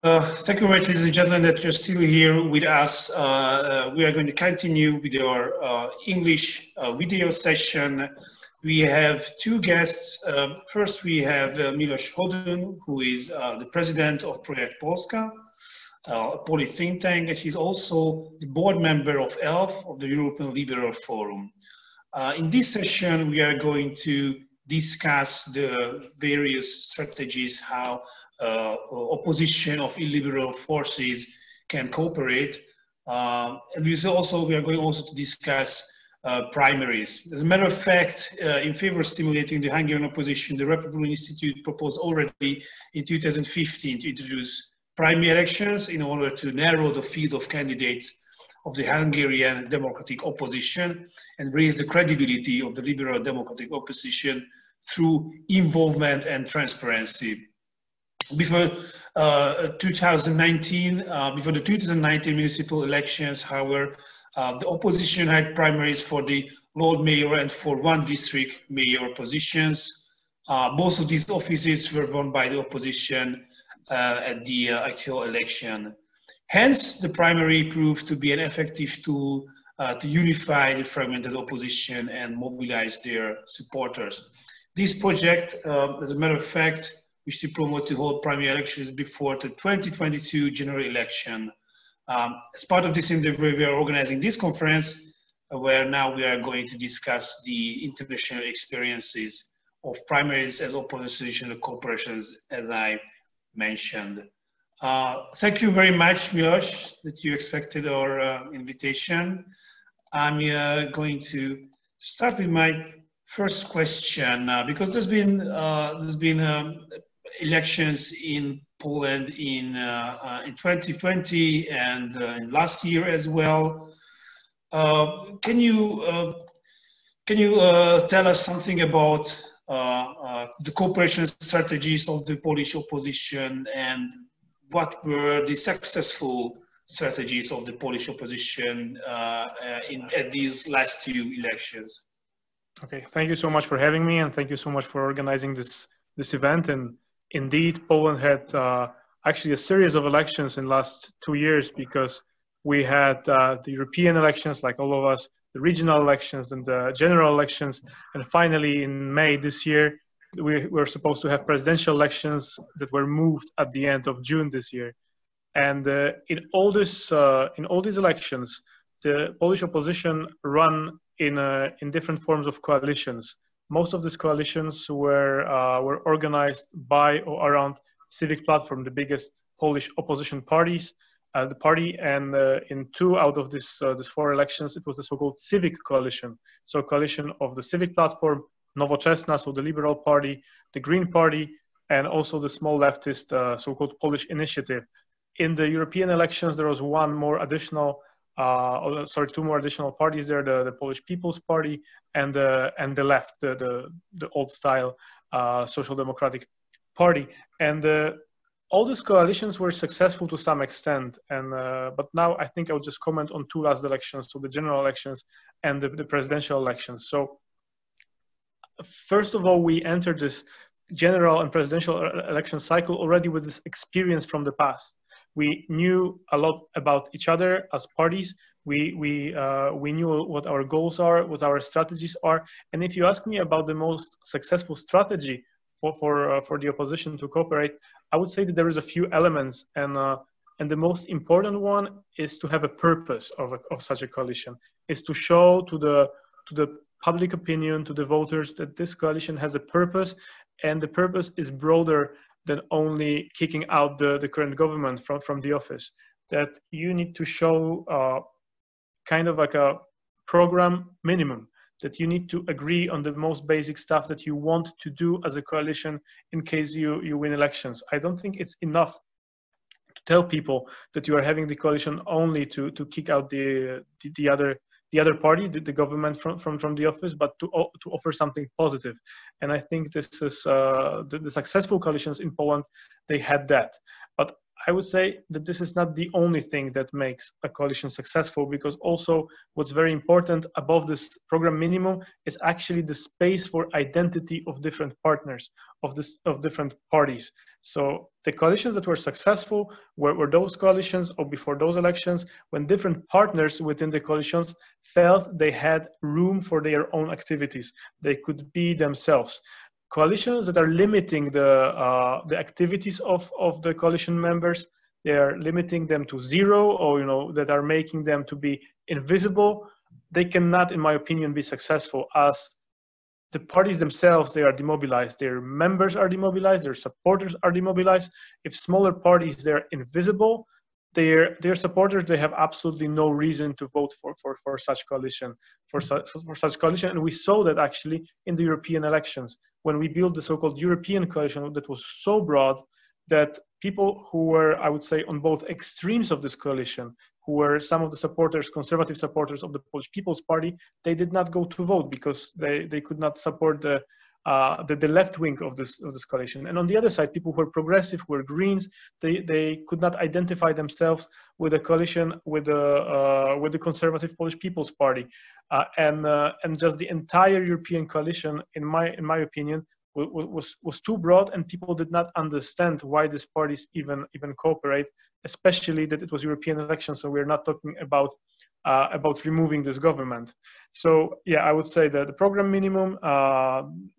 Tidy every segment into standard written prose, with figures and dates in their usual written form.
Thank you very much, ladies and gentlemen, that you're still here with us. We are going to continue with our English video session. We have two guests. First, we have Miloš Hodun, who is the president of Projekt Polska, a Polish think tank, and he's also the board member of ELF, of the European Liberal Forum. In this session, we are going to discuss the various strategies, how opposition of illiberal forces can cooperate. And we are going also to discuss primaries. As a matter of fact, in favor of stimulating the Hungarian opposition, the Republikon Institute proposed already in 2015 to introduce primary elections in order to narrow the field of candidates of the Hungarian democratic opposition and raise the credibility of the liberal democratic opposition through involvement and transparency. Before the 2019 municipal elections, however, the opposition had primaries for the Lord Mayor and for one district mayor positions. Both of these offices were won by the opposition at the actual election. Hence, the primary proved to be an effective tool to unify the fragmented opposition and mobilize their supporters. This project, as a matter of fact, which to promote to hold primary elections before the 2022 general election. As part of this endeavor, we are organizing this conference where now we are going to discuss the international experiences of primaries and oppositional cooperations, as I mentioned. Thank you very much, Miloš, that you accepted our invitation. I'm going to start with my first question because there's been elections in Poland in 2020 and in last year as well. Can you tell us something about the cooperation strategies of the Polish opposition and what were the successful strategies of the Polish opposition at these last two elections? Okay, thank you so much for having me, and thank you so much for organizing this event. And indeed, Poland had actually a series of elections in the last 2 years, because we had the European elections, like all of us, the regional elections and the general elections. And finally, in May this year, we were supposed to have presidential elections that were moved at the end of June this year. And in all these elections, the Polish opposition ran in different forms of coalitions. Most of these coalitions were organized by or around Civic Platform, the biggest Polish opposition parties, the party. And in 2 out of these 4 elections, it was the so-called Civic Coalition. So a coalition of the Civic Platform, Nowoczesna, so the Liberal Party, the Green Party, and also the small leftist so-called Polish Initiative. In the European elections, there was 2 more additional parties there: the Polish People's Party and the left, the old style Social Democratic Party. And all these coalitions were successful to some extent. And but now I think I'll just comment on 2 last elections, so the general elections and the presidential elections. So first of all, we entered this general and presidential election cycle already with this experience from the past. We knew a lot about each other as parties. We knew what our goals are, what our strategies are. And if you ask me about the most successful strategy for the opposition to cooperate, I would say that there is a few elements, and the most important one is to have a purpose of such a coalition, is to show to the public opinion, to the voters, that this coalition has a purpose, and the purpose is broader than only kicking out the current government from the office. That you need to show kind of like a program minimum, that you need to agree on the most basic stuff that you want to do as a coalition in case you win elections. I don't think it's enough to tell people that you are having the coalition only to kick out the other party, the government from the office, but to offer something positive. And I think this is the successful coalitions in Poland, they had that. But I would say that this is not the only thing that makes a coalition successful, because also what's very important above this program minimum is actually the space for identity of different partners, of different parties. So the coalitions that were successful were those coalitions, or before those elections, when different partners within the coalitions felt they had room for their own activities. They could be themselves. Coalitions that are limiting the activities of the coalition members, they are limiting them to zero, or that are making them to be invisible, they cannot, in my opinion, be successful, as the parties themselves, they are demobilized. Their members are demobilized, their supporters are demobilized. If smaller parties, they're invisible, their supporters, they have absolutely no reason to vote for such coalition, for such coalition. And we saw that actually in the European elections, when we built the so-called European coalition that was so broad that people who were, I would say, on both extremes of this coalition, who were some of the supporters, conservative supporters of the Polish People's Party, they did not go to vote because they could not support the left wing of this coalition. And on the other side, people who were progressive, who were Greens, they could not identify themselves with a coalition with the conservative Polish People's Party, and just the entire European coalition, in my opinion, was too broad, and people did not understand why these parties even cooperate, especially that it was European elections, so we're not talking about removing this government. So yeah, I would say that the program minimum,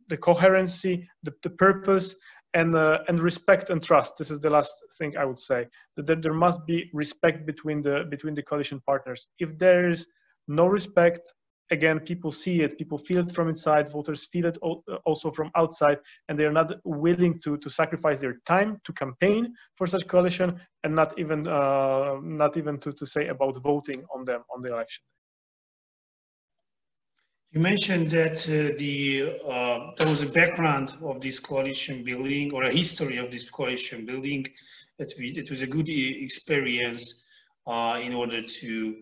the coherency, the purpose, and respect and trust. This is the last thing I would say. That there must be respect between the coalition partners. If there is no respect, again, people see it, people feel it from inside, voters feel it also from outside, and they are not willing to sacrifice their time to campaign for such coalition, and not even to say about voting on them on the election. You mentioned that there was a background of this coalition building, or a history of this coalition building. It was a good experience in order to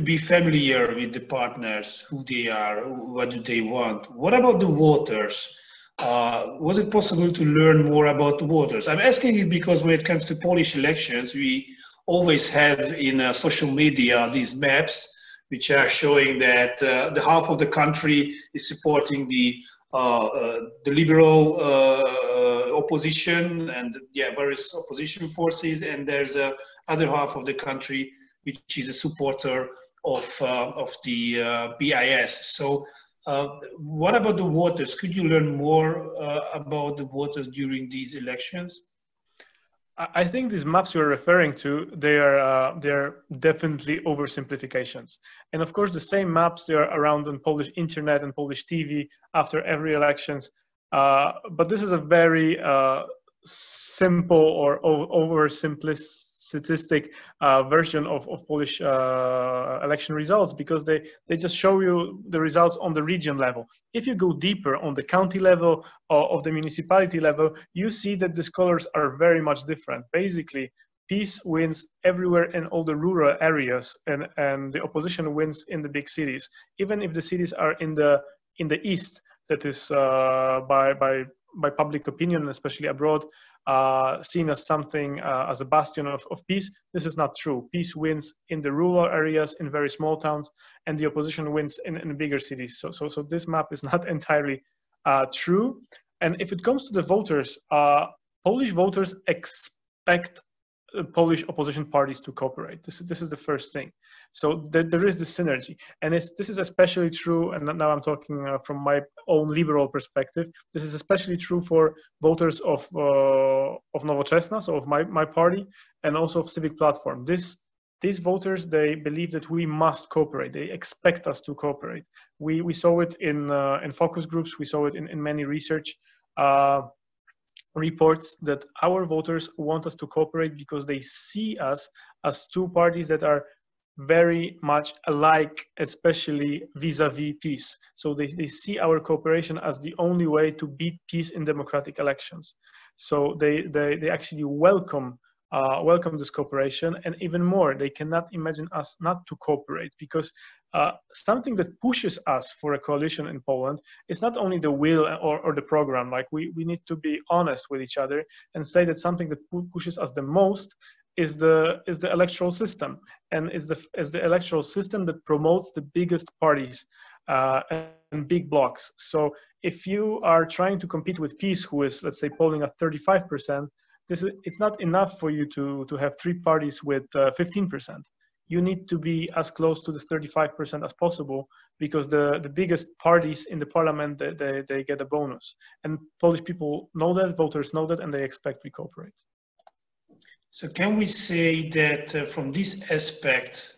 be familiar with the partners, who they are, what do they want. What about the voters? Was it possible to learn more about the voters? I'm asking it because when it comes to Polish elections, we always have in social media these maps which are showing that the half of the country is supporting the liberal opposition and various opposition forces, and there's a other half of the country which is a supporter of the BIS. So what about the voters? Could you learn more about the voters during these elections? I think these maps you're referring to, they're definitely oversimplifications. And of course, the same maps, they are around on Polish internet and Polish TV after every elections. But this is a very simple or oversimplistic version of Polish election results, because they just show you the results on the region level. If you go deeper on the county level or of the municipality level, you see that the colors are very much different. Basically, peace wins everywhere in all the rural areas, and the opposition wins in the big cities. Even if the cities are in the east, that is by public opinion, especially abroad, seen as something, as a bastion of peace. This is not true. Peace wins in the rural areas, in very small towns, and the opposition wins in bigger cities. So this map is not entirely true. And if it comes to the voters, Polish voters expect Polish opposition parties to cooperate. This is the first thing. So there is this synergy, and this is especially true. And now I'm talking from my own liberal perspective. This is especially true for voters of Nowoczesna, so of my party, and also of Civic Platform. These voters, they believe that we must cooperate. They expect us to cooperate. We saw it in focus groups. We saw it in many research reports that our voters want us to cooperate because they see us as two parties that are very much alike, especially vis-a-vis peace. So they see our cooperation as the only way to beat peace in democratic elections. So they actually welcome welcome this cooperation, and even more, they cannot imagine us not to cooperate, because something that pushes us for a coalition in Poland is not only the will or the program. Like we need to be honest with each other and say that something that pushes us the most is the electoral system, and is the electoral system that promotes the biggest parties and big blocks. So if you are trying to compete with PiS, who is, let's say, polling at 35%, it's not enough for you to have three parties with 15%. You need to be as close to the 35% as possible, because the biggest parties in the parliament, they get a bonus. And Polish people know that, voters know that, and they expect we cooperate. So can we say that from this aspect,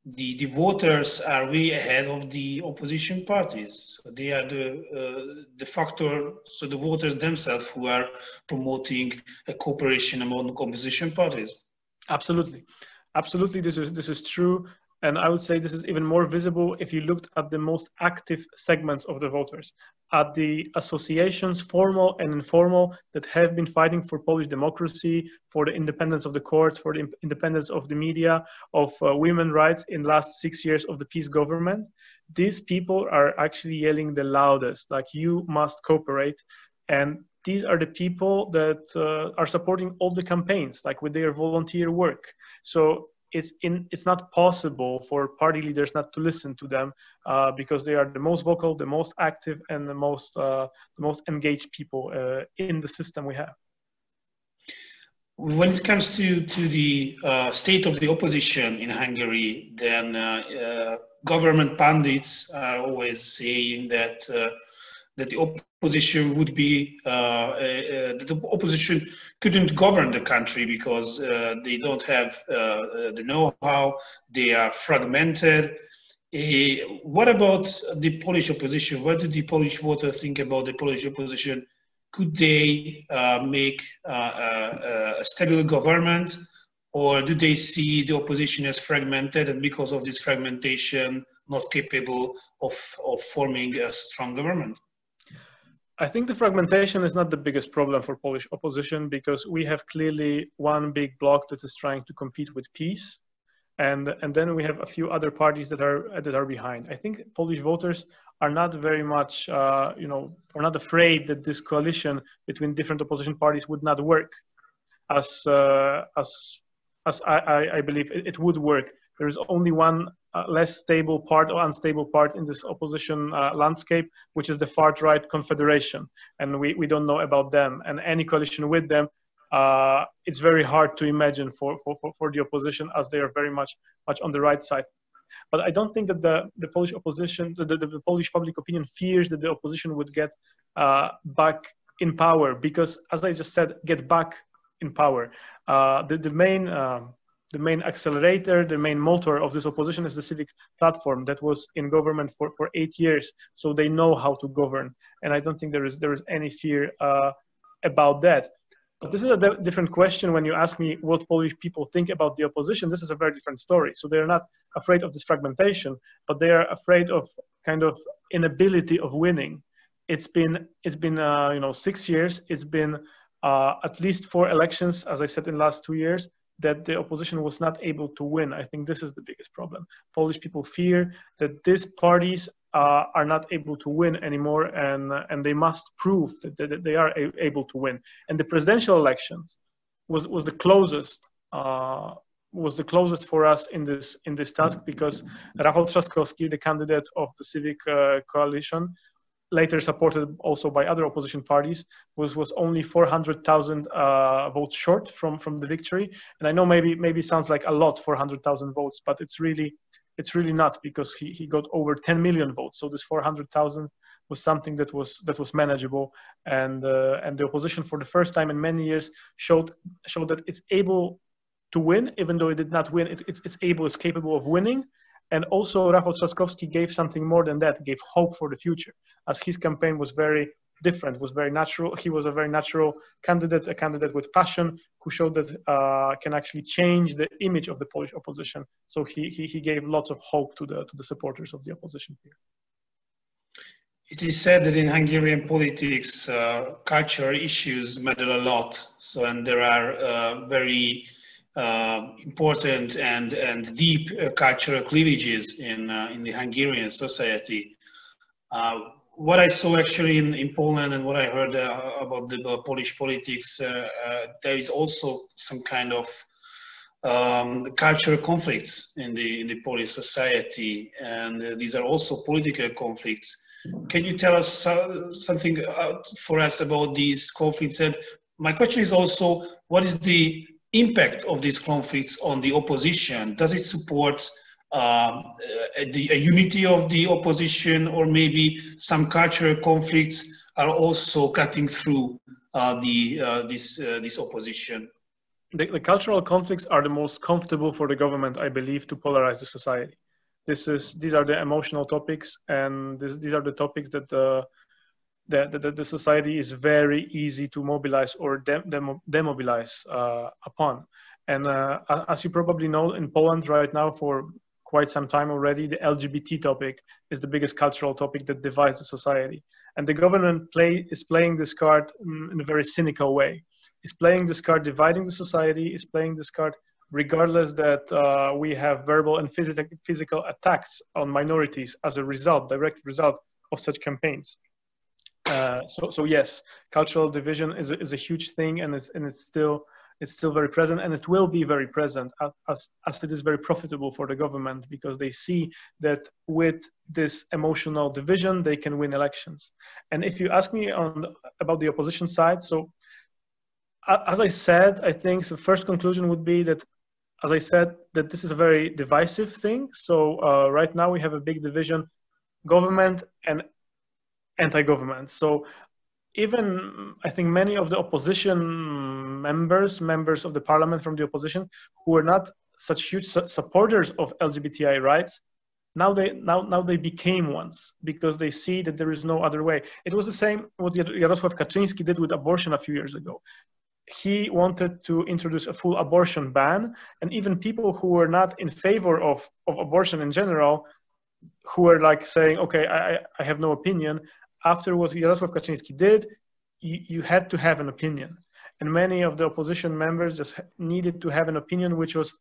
the voters are way ahead of the opposition parties? So they are the factor, so the voters themselves who are promoting a cooperation among opposition parties? Absolutely. Absolutely, this is true. And I would say this is even more visible if you looked at the most active segments of the voters, at the associations, formal and informal, that have been fighting for Polish democracy, for the independence of the courts, for the independence of the media, of women's rights in the last 6 years of the PiS government. These people are actually yelling the loudest, like, you must cooperate. And these are the people that are supporting all the campaigns, like with their volunteer work. So it's not possible for party leaders not to listen to them, because they are the most vocal, the most active, and the most engaged people in the system we have. When it comes to the state of the opposition in Hungary, then government pundits are always saying that the opposition would be that the opposition couldn't govern the country because they don't have the know-how, they are fragmented. What about the Polish opposition? What do the Polish voters think about the Polish opposition? Could they make a stable government, or do they see the opposition as fragmented, and because of this fragmentation not capable of forming a strong government? I think the fragmentation is not the biggest problem for Polish opposition, because we have clearly one big bloc that is trying to compete with PiS, and then we have a few other parties that are behind. I think Polish voters are not very much, are not afraid that this coalition between different opposition parties would not work, as I believe it would work. There is only one less stable part or unstable part in this opposition landscape, which is the far-right confederation. And we don't know about them. And any coalition with them, it's very hard to imagine for the opposition, as they are very much on the right side. But I don't think that the Polish opposition, the Polish public opinion fears that the opposition would get back in power, because, as I just said, get back in power. The main accelerator, the main motor of this opposition is the civic platform that was in government for 8 years. So they know how to govern. And I don't think there is any fear about that. But this is a different question. When you ask me what Polish people think about the opposition, this is a very different story. So they're not afraid of this fragmentation, but they are afraid of kind of inability of winning. It's been 6 years. It's been at least 4 elections, as I said, in the last 2 years, that the opposition was not able to win. I think this is the biggest problem. Polish people fear that these parties are not able to win anymore, and they must prove that they are able to win. And the presidential elections was the closest for us in this task, because Rafał Trzaskowski, the candidate of the Civic Coalition, later supported also by other opposition parties, was only 400,000 votes short from the victory. And I know maybe sounds like a lot, 400,000 votes, but it's really not, because he got over 10 million votes. So this 400,000 was something that was manageable, and the opposition for the first time in many years showed that it's able to win, even though it did not win. It's capable of winning. And also Rafał Trzaskowski gave something more than that, gave hope for the future, as his campaign was very different, was very natural. He was a very natural candidate, a candidate with passion, who showed that can actually change the image of the Polish opposition. So he gave lots of hope to the supporters of the opposition here. It is said that in Hungarian politics, cultural issues matter a lot. So, and there are very important and deep cultural cleavages in the Hungarian society. What I saw actually in Poland and what I heard about the Polish politics, there is also some kind of cultural conflicts in the Polish society, and these are also political conflicts. Can you tell us something for us about these conflicts? And my question is also, what is the impact of these conflicts on the opposition? Does it support a unity of the opposition, or maybe some cultural conflicts are also cutting through this opposition? The cultural conflicts are the most comfortable for the government, I believe, to polarize the society. These are the emotional topics, and these are the topics that the society is very easy to mobilize or demobilize upon. And as you probably know, in Poland right now, for quite some time already, the LGBT topic is the biggest cultural topic that divides the society. And the government is playing this card in a very cynical way. It's playing this card dividing the society, is playing this card regardless that we have verbal and physical attacks on minorities as a result, direct result of such campaigns. So yes, cultural division is a huge thing, and it's still very present, and it will be very present as it is very profitable for the government, because they see that with this emotional division they can win elections. And if you ask me about the opposition side, so as I said, I think the first conclusion would be that, as I said, that this is a very divisive thing. So right now we have a big division, government and anti-government. So even I think many of the opposition members of the parliament from the opposition, who are not such huge supporters of LGBTI rights, now they became ones, because they see that there is no other way. It was the same what Jarosław Kaczyński did with abortion a few years ago. He wanted to introduce a full abortion ban, and even people who were not in favor of abortion in general, who were like saying, okay, I have no opinion, after what Jarosław Kaczyński did, you had to have an opinion. And many of the opposition members just needed to have an opinion which was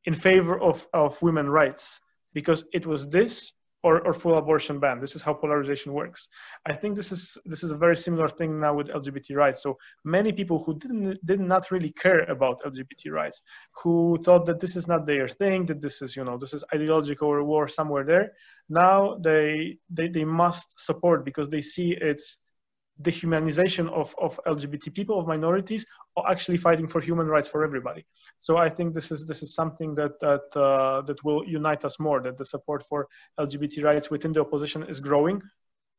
in favor of women's rights, because it was this or full abortion ban. This is how polarization works. I think this is a very similar thing now with LGBT rights. So many people who did not really care about LGBT rights, who thought that this is not their thing, that this is ideological or war somewhere there, now they must support, because they see it's dehumanization of LGBT people, of minorities, or actually fighting for human rights for everybody. So I think this is something that will unite us more, that the support for LGBT rights within the opposition is growing.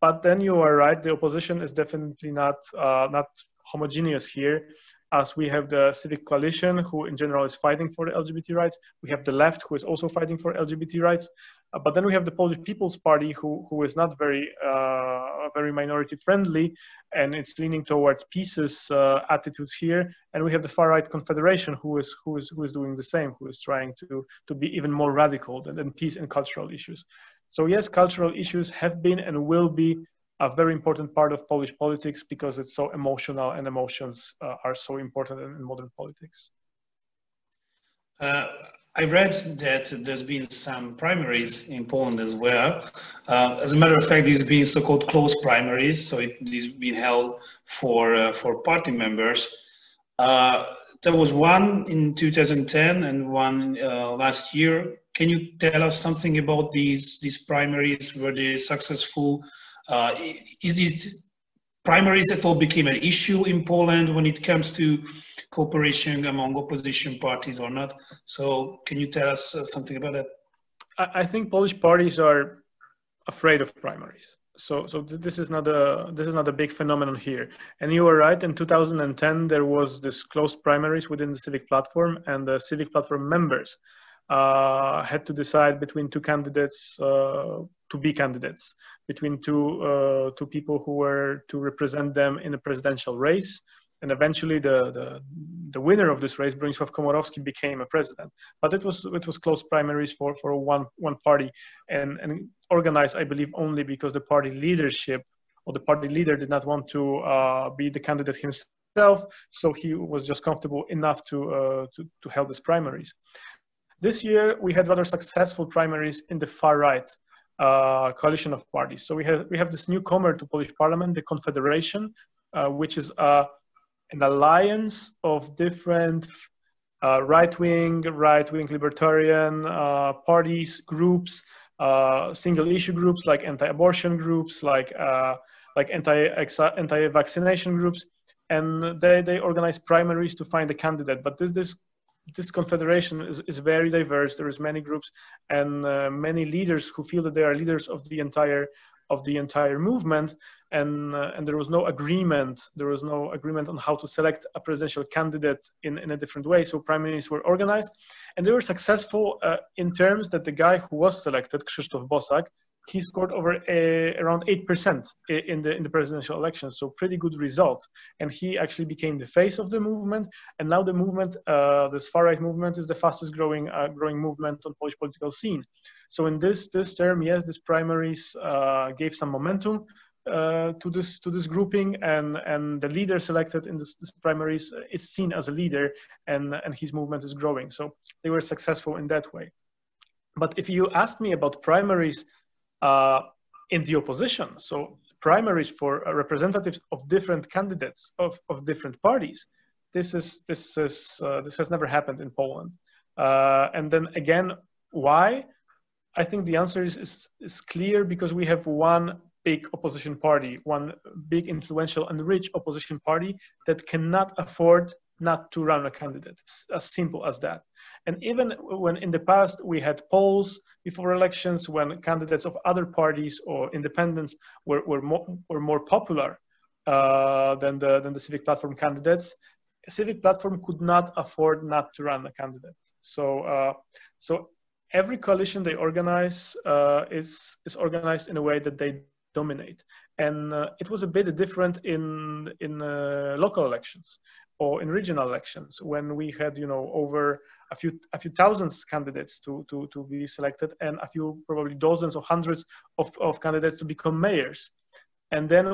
But then you are right, the opposition is definitely not homogeneous here, as we have the Civic Coalition, who in general is fighting for the LGBT rights. We have the left, who is also fighting for LGBT rights. But then we have the Polish People's Party, who is not very minority friendly, and it's leaning towards peace attitudes here. And we have the far right Confederation, who is doing the same, who is trying to be even more radical than peace and cultural issues. So yes, cultural issues have been and will be a very important part of Polish politics, because it's so emotional, and emotions are so important in modern politics. I read that there's been some primaries in Poland as well. As a matter of fact, these have been so-called closed primaries, so these have been held for party members. There was one in 2010 and one last year. Can you tell us something about these primaries? Were they successful? Primaries at all became an issue in Poland when it comes to cooperation among opposition parties or not? So can you tell us something about that? I think Polish parties are afraid of primaries. So this is not a big phenomenon here. And you are right. In 2010, there was this closed primaries within the Civic Platform, and the Civic Platform members had to decide between two candidates to be candidates, between two people who were to represent them in a presidential race. And eventually the winner of this race, Bronisław Komorowski, became a president. But it was close primaries for one party, and organized, I believe, only because the party leadership or the party leader did not want to be the candidate himself, so he was just comfortable enough to help these primaries. This year we had rather successful primaries in the far right coalition of parties. So we have this newcomer to Polish Parliament, the Confederation, which is an alliance of different right-wing libertarian parties, groups, single-issue groups like anti-abortion groups, like anti-vaccination groups, and they organize primaries to find a candidate. But this confederation is very diverse. There is many groups and many leaders who feel that they are leaders of the entire movement, and there was no agreement. There was no agreement on how to select a presidential candidate in a different way. So primaries were organized, and they were successful in terms that the guy who was selected, Krzysztof Bosak, he scored around 8% in the presidential elections. So pretty good result, and he actually became the face of the movement. And now the movement, this far right movement, is the fastest growing movement on Polish political scene. So in this term, yes, these primaries gave some momentum to this grouping, and the leader selected in this primaries is seen as a leader, and his movement is growing. So they were successful in that way. But if you ask me about primaries in the opposition, so primaries for representatives of different candidates of different parties, this has never happened in Poland. And then again, why? I think the answer is clear, because we have one big opposition party, one big influential and rich opposition party that cannot afford not to run a candidate. It's as simple as that. And even when in the past we had polls before elections, when candidates of other parties or independents were more popular than the Civic Platform candidates, Civic Platform could not afford not to run a candidate. So every coalition they organize is organized in a way that they dominate, and it was a bit different in local elections or in regional elections, when we had over a few thousands candidates to be selected, and a few probably dozens or hundreds of candidates to become mayors. And then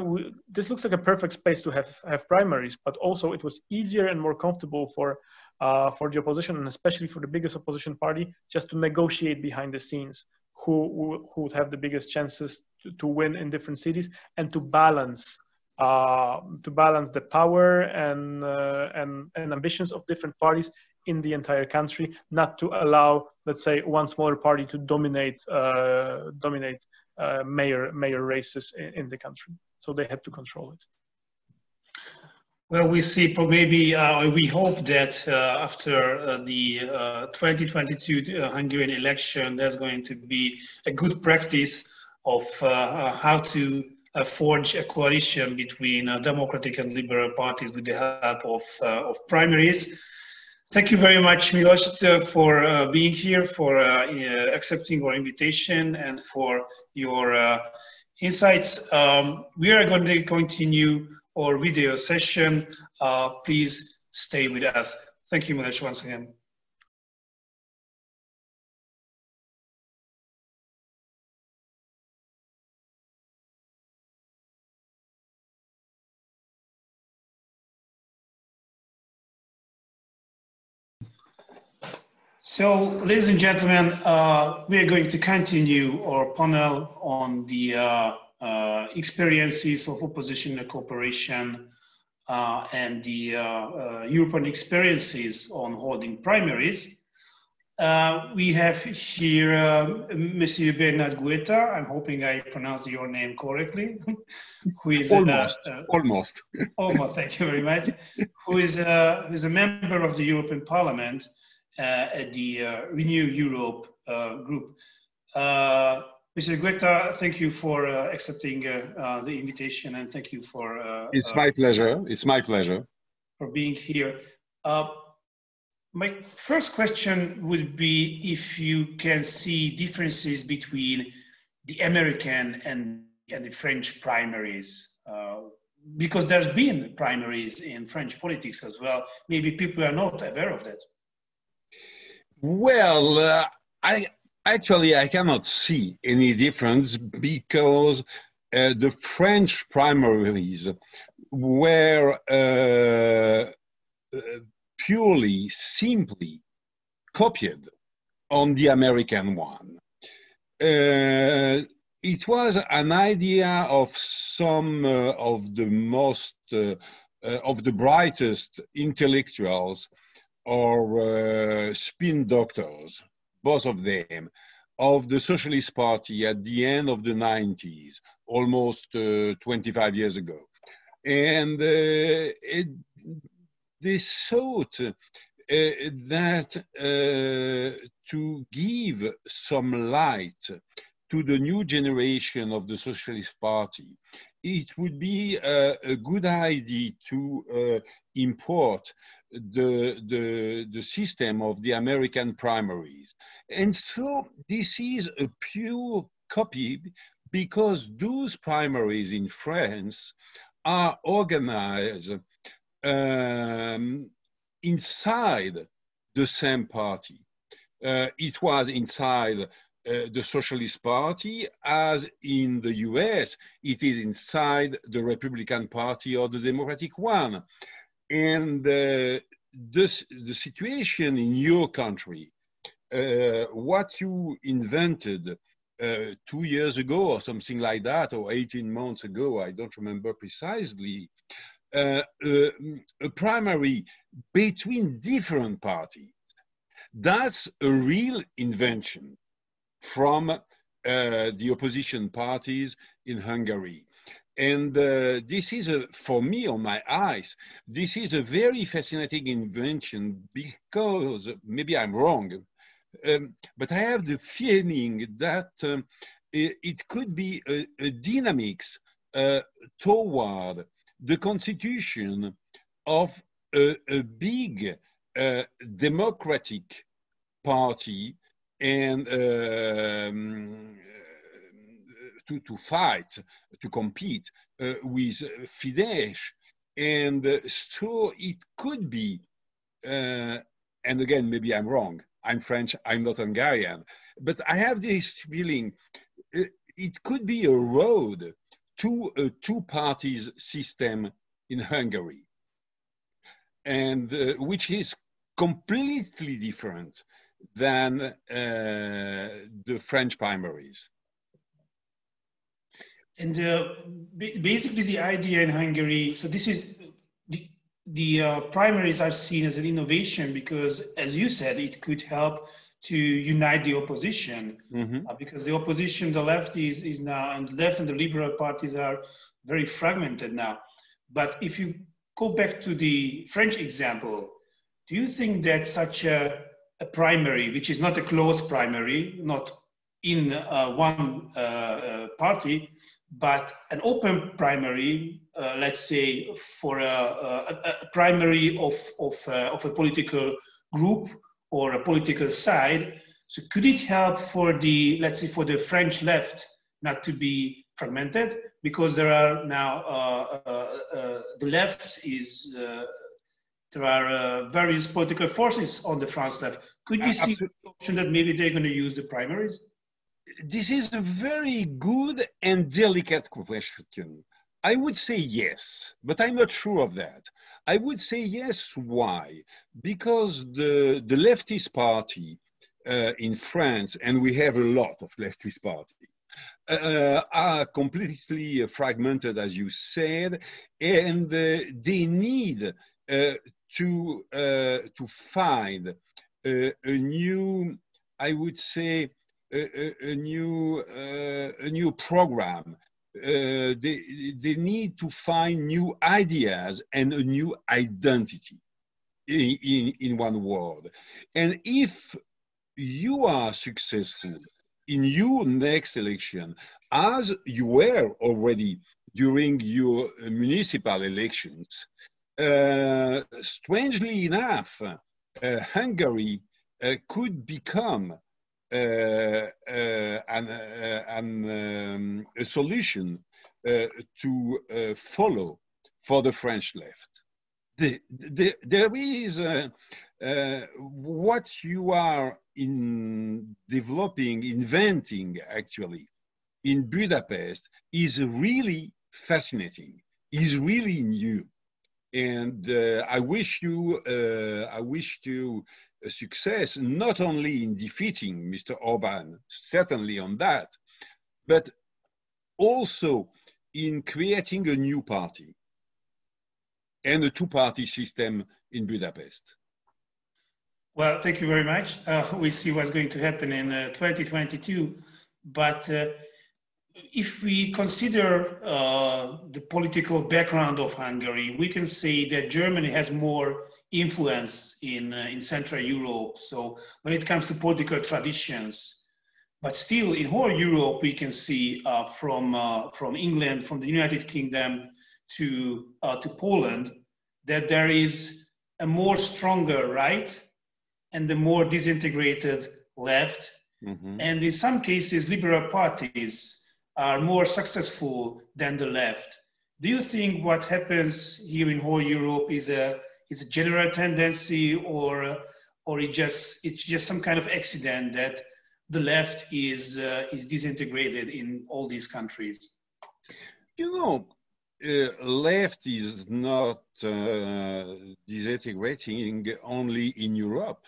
this looks like a perfect space to have primaries, but also it was easier and more comfortable for the opposition, and especially for the biggest opposition party, just to negotiate behind the scenes who would have the biggest chances to win in different cities, and to balance the power and ambitions of different parties in the entire country, not to allow, let's say, one smaller party to dominate mayor races in the country. So they had to control it. Well, we see, maybe we hope that after the 2022 Hungarian election, there's going to be a good practice of how to forge a coalition between democratic and liberal parties with the help of primaries. Thank you very much, Miloš, for being here, for accepting our invitation, and for your insights. We are going to continue our video session. Please stay with us. Thank you, Miloš, once again. So, ladies and gentlemen, we are going to continue our panel on the experiences of opposition and cooperation and the European experiences on holding primaries. We have here Monsieur Bernard Guetta. I'm hoping I pronounced your name correctly. Who is almost. Almost. Thank you very much. Who is a member of the European Parliament at the Renew Europe group. Mr. Guetta, thank you for accepting the invitation, and thank you for... It's my pleasure. It's my pleasure. For being here. My first question would be if you can see differences between the American and the French primaries. because there's been primaries in French politics as well. Maybe people are not aware of that. Well, I cannot see any difference because the French primaries were purely, simply copied on the American one. It was an idea of some of the most, of the brightest intellectuals or spin doctors, both of them, of the Socialist Party at the end of the 90s, almost 25 years ago. And they thought that to give some light to the new generation of the Socialist Party, it would be a good idea to import the system of the American primaries. And so this is a pure copy because those primaries in France are organized inside the same party. It was inside the Socialist Party, as in the US, it is inside the Republican Party or the Democratic one. And the situation in your country, what you invented 2 years ago or something like that, or 18 months ago, I don't remember precisely, a primary between different parties, that's a real invention from the opposition parties in Hungary. And this is, for me, on my eyes, this is a very fascinating invention because, maybe I'm wrong, but I have the feeling that it could be a dynamics toward the constitution of a big democratic party and to fight, to compete with Fidesz. And so it could be, and again, maybe I'm wrong, I'm French, I'm not Hungarian, but I have this feeling it could be a road to a two-parties system in Hungary, and which is completely different than the French primaries. And basically the idea in Hungary, so this is, the primaries are seen as an innovation because, as you said, it could help to unite the opposition, because the opposition, the left is now, and the left and the liberal parties are very fragmented now. But if you go back to the French example, do you think that such a primary, which is not a closed primary, not in one party, but an open primary, let's say for a primary of a political group or a political side, so could it help for the, let's say, for the French left not to be fragmented? Because there are now, the left is, there are various political forces on the France left. Could you see the option that maybe they're going to use the primaries? This is a very good and delicate question. I would say yes, but I'm not sure of that. I would say yes. Why? Because the leftist party in France, and we have a lot of leftist parties, are completely fragmented, as you said, and they need to find a new, I would say, a new program. They need to find new ideas and a new identity in one word. And if you are successful in your next election, as you were already during your municipal elections, strangely enough, Hungary could become a solution to follow for the French left. There is what you are inventing actually in Budapest is really fascinating, is really new. And I wish you a success, not only in defeating Mr. Orbán, certainly on that, but also in creating a new party and a two-party system in Budapest. Well, thank you very much. We see what's going to happen in 2022. But if we consider the political background of Hungary, we can say that Germany has more influence in Central Europe. So when it comes to political traditions, but still in whole Europe, we can see from England, from the United Kingdom to Poland, that there is a more stronger right and the more disintegrated left. Mm-hmm. And in some cases, liberal parties are more successful than the left. Do you think what happens here in whole Europe is a general tendency, or it's just some kind of accident that the left is disintegrated in all these countries? You know, left is not disintegrating only in Europe,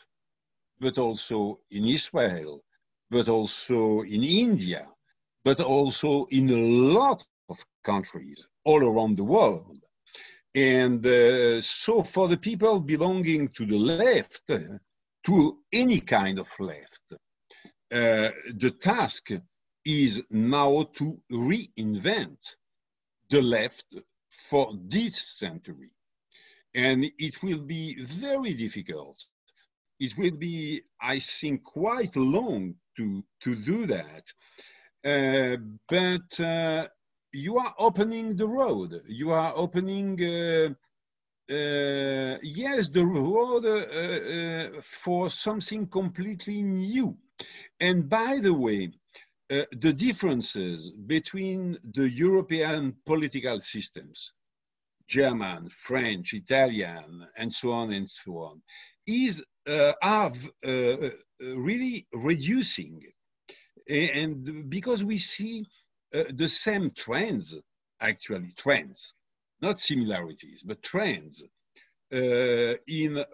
but also in Israel, but also in India, but also in a lot of countries all around the world. And so for the people belonging to the left, to any kind of left, the task is now to reinvent the left for this century. And it will be very difficult. It will be, I think, quite long to do that. But you are opening the road. You are opening, yes, the road for something completely new. And by the way, the differences between the European political systems, German, French, Italian, and so on, are really reducing. And because we see the same trends, actually trends, not similarities, but trends in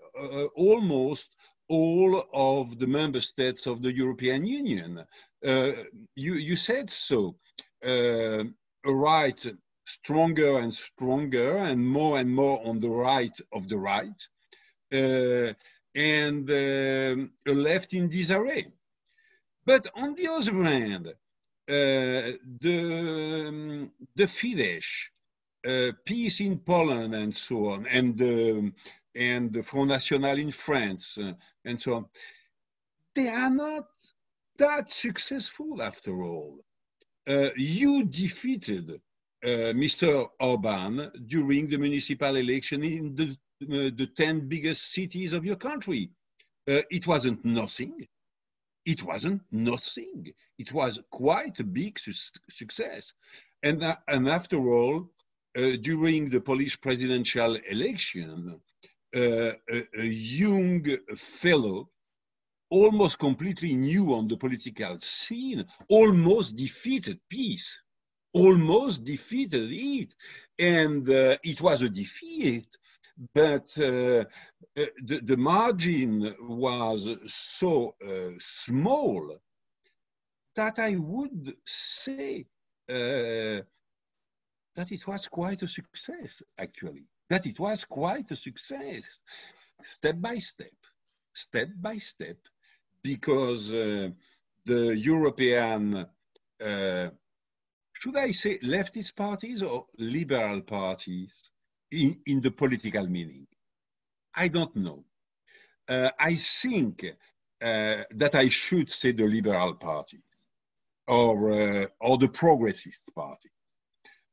almost all of the member states of the European Union. You said so, a right stronger and stronger and more on the right of the right, and a left in disarray. But on the other hand, the Fidesz, peace in Poland and so on, and the Front National in France and so on, they are not that successful after all. You defeated Mr. Orbán during the municipal election in the 10 biggest cities of your country. It wasn't nothing. It wasn't nothing. It was quite a big success. And after all, during the Polish presidential election, a young fellow, almost completely new on the political scene, almost defeated peace, almost defeated it. And it was a defeat, but the margin was so small that I would say that it was quite a success, actually. That it was quite a success, step by step, because the European, should I say leftist parties or liberal parties in the political meaning? I don't know. I think that I should say the liberal party or the progressist party,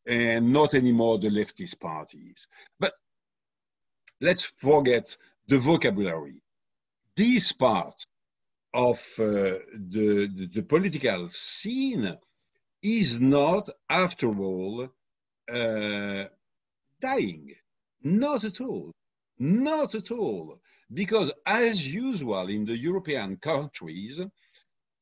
and not anymore the leftist parties. But let's forget the vocabulary. This part of the political scene is not, after all, dying. Not at all. Not at all. Because as usual in the European countries,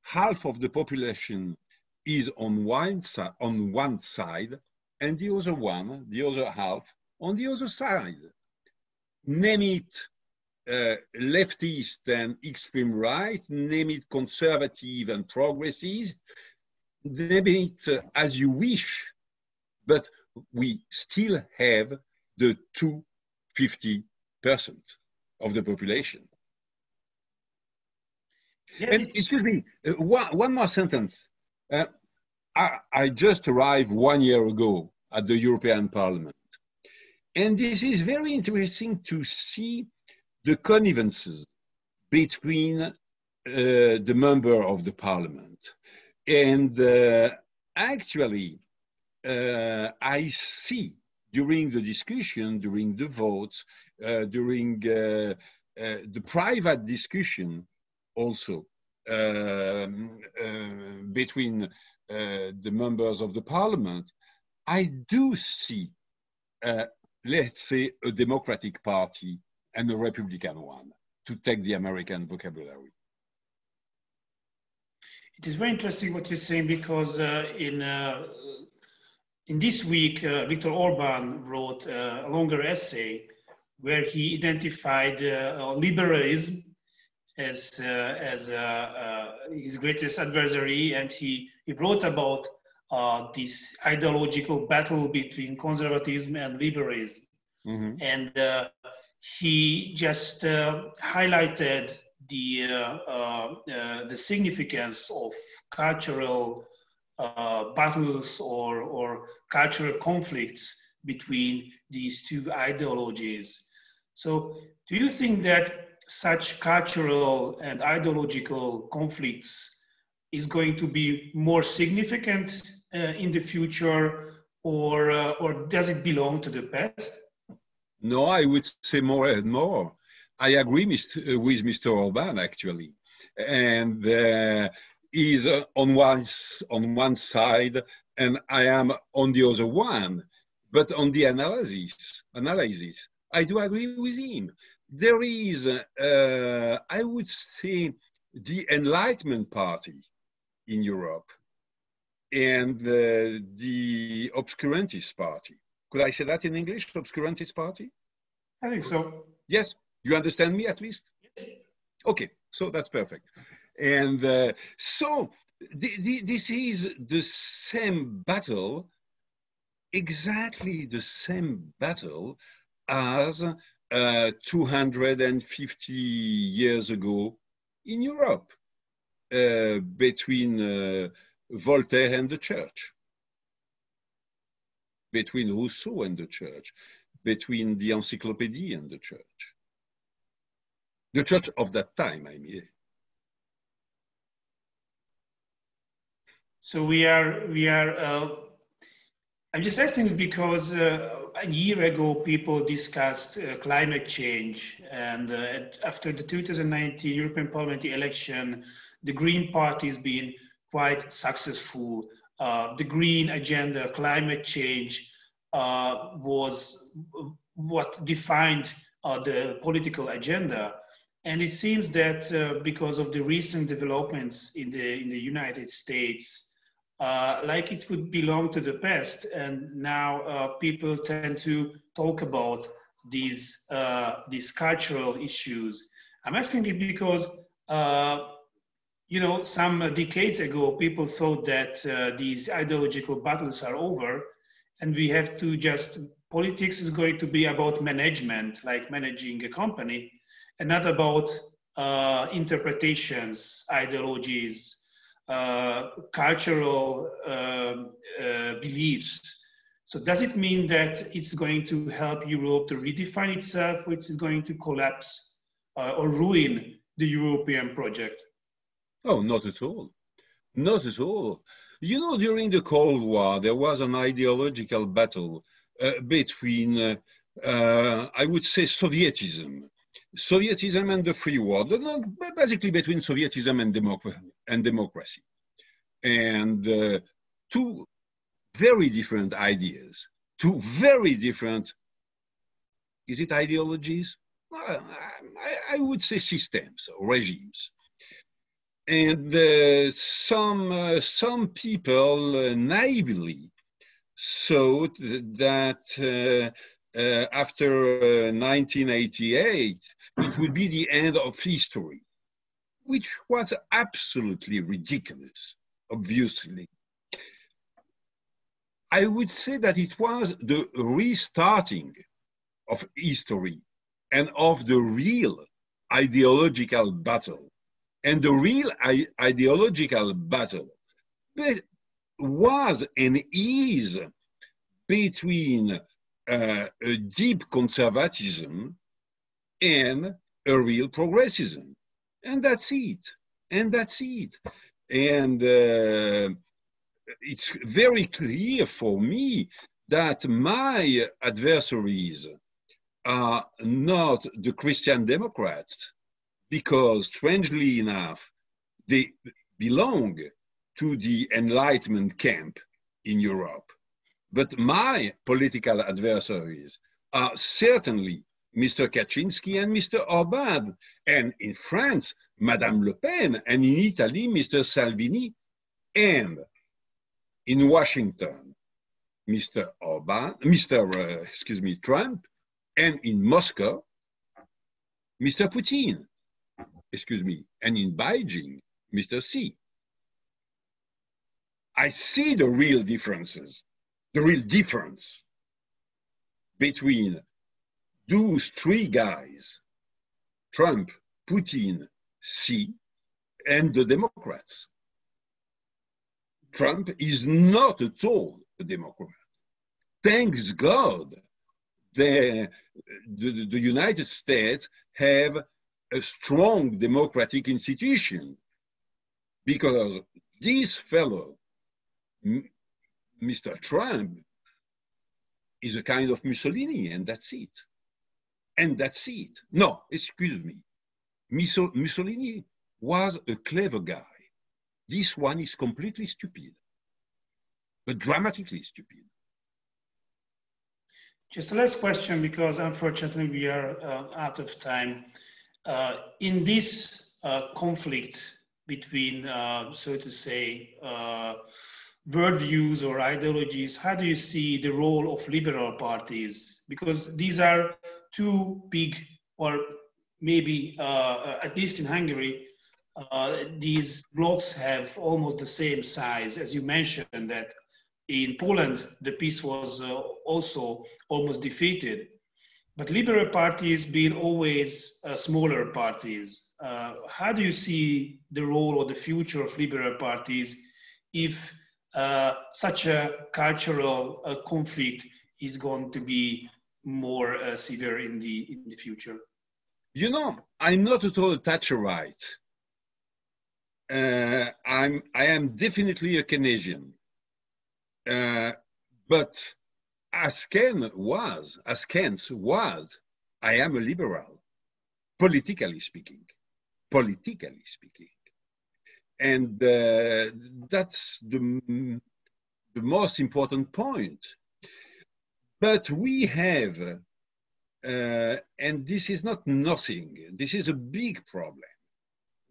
half of the population is on one side, and the other half, on the other side. Name it leftist and extreme right, name it conservative and progressive, name it as you wish, but we still have the 50% of the population. Yeah, and excuse me, one more sentence. I just arrived 1 year ago at the European Parliament. And this is very interesting to see the connivences between the member of the Parliament. And actually, I see during the discussion, during the votes, during the private discussion also between the members of the Parliament, I do see, let's say, a Democratic Party and a Republican one, to take the American vocabulary. It is very interesting what you're saying, because in this week, Viktor Orban wrote a longer essay where he identified liberalism as his greatest adversary, and he wrote about this ideological battle between conservatism and liberalism. Mm-hmm. And he just highlighted the significance of cultural battles or cultural conflicts between these two ideologies. So do you think that such cultural and ideological conflicts is going to be more significant in the future, or does it belong to the past? No, I would say more and more. I agree with Mr. Orban, actually. And he's on one side, and I am on the other one. But on the analysis, I do agree with him. There is, I would say, the Enlightenment Party in Europe and the Obscurantist Party. Could I say that in English, Obscurantist Party? I think so. Yes, you understand me at least? Yes. Okay, so that's perfect. And so this is the same battle, exactly the same battle as 250 years ago in Europe between Voltaire and the church, between Rousseau and the church, between the encyclopedia and the church of that time, I mean. So we are I'm just asking because a year ago people discussed climate change, and after the 2019 European Parliament election, the Green Party has been quite successful. The Green agenda, climate change, was what defined the political agenda. And it seems that because of the recent developments in the United States, like it would belong to the past, and now people tend to talk about these cultural issues. I'm asking it because you know, some decades ago, people thought that these ideological battles are over, and we have to just, politics is going to be about management, like managing a company, and not about interpretations, ideologies, cultural beliefs. So does it mean that it's going to help Europe to redefine itself, or it's going to collapse or ruin the European project? Oh, not at all. Not at all. You know, during the Cold War, there was an ideological battle between, I would say, Sovietism and the free world, basically between Sovietism and democracy. And two very different ideas, two very different Is it ideologies? I would say systems, regimes. And some people naively thought that after 1988, it would be the end of history, which was absolutely ridiculous, obviously. I would say that it was the restarting of history and of the real ideological battle. And the real ideological battle was and is between a deep conservatism and a real progressism. And that's it. And that's it. And it's very clear for me that my adversaries are not the Christian Democrats, because strangely enough, they belong to the Enlightenment camp in Europe. But my political adversaries are certainly Mr. Kaczynski and Mr. Orban, and in France, Madame Le Pen, and in Italy, Mr. Salvini, and in Washington, Mr. Trump, and in Moscow, Mr. Putin, and in Beijing, Mr. Xi. I see the real differences, the real difference between those three guys, Trump, Putin, Xi, and the Democrats. Trump is not at all a Democrat. Thanks God, the United States have a strong democratic institution, because this fellow, Mr. Trump, is a kind of Mussolini, and that's it. And that's it. No, excuse me. Mussolini was a clever guy. This one is completely stupid, but dramatically stupid. Just a last question, because unfortunately we are out of time. In this conflict between, so to say, worldviews or ideologies, how do you see the role of liberal parties? Because these are two big, or maybe at least in Hungary, these blocs have almost the same size. As you mentioned, that in Poland, the peace was also almost defeated. But liberal parties being always smaller parties, how do you see the role or the future of liberal parties if such a cultural conflict is going to be more severe in the future? You know, I'm not at all Thatcherite. I am definitely a Keynesian. But as Keynes was, I am a liberal, politically speaking. And that's the most important point. But we have, and this is not nothing, this is a big problem.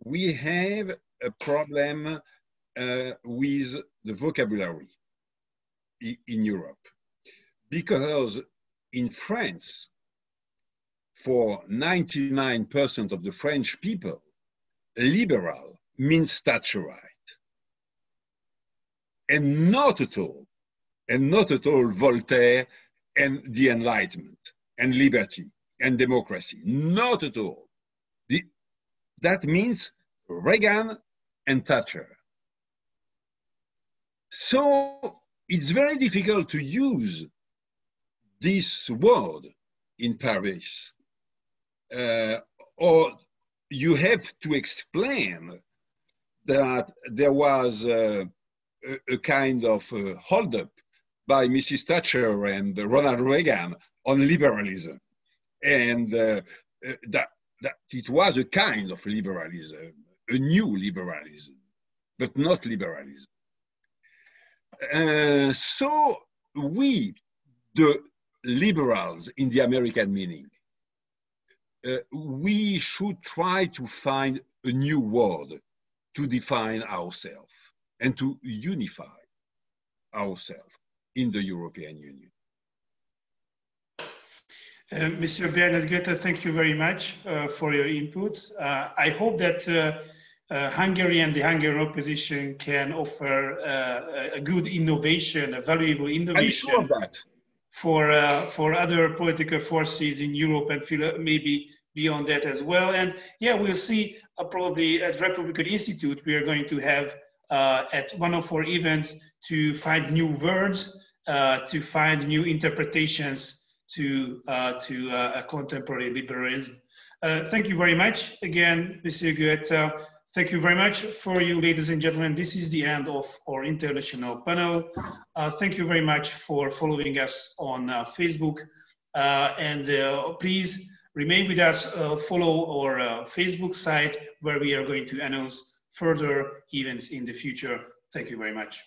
We have a problem with the vocabulary in Europe. Because in France, for 99% of the French people, liberal means Thatcherite. And not at all Voltaire and the Enlightenment and liberty and democracy, not at all. That means Reagan and Thatcher. So it's very difficult to use this word in Paris, or you have to explain that there was a kind of hold-up by Mrs. Thatcher and Ronald Reagan on liberalism, and that it was a kind of liberalism, a new liberalism, but not liberalism. So we, the liberals in the American meaning. We should try to find a new word to define ourselves and to unify ourselves in the European Union. Mr. Bernhard Goethe, thank you very much for your inputs. I hope that Hungary and the Hungarian opposition can offer a good innovation, a valuable innovation. I'm sure of that. For other political forces in Europe and maybe beyond that as well. And yeah, we'll see probably at Republikon Institute, we are going to have at one of our events to find new words, to find new interpretations to contemporary liberalism. Thank you very much again, Mr. Goethe. Thank you very much for you, ladies and gentlemen. This is the end of our international panel. Thank you very much for following us on Facebook. And please remain with us, follow our Facebook site where we are going to announce further events in the future. Thank you very much.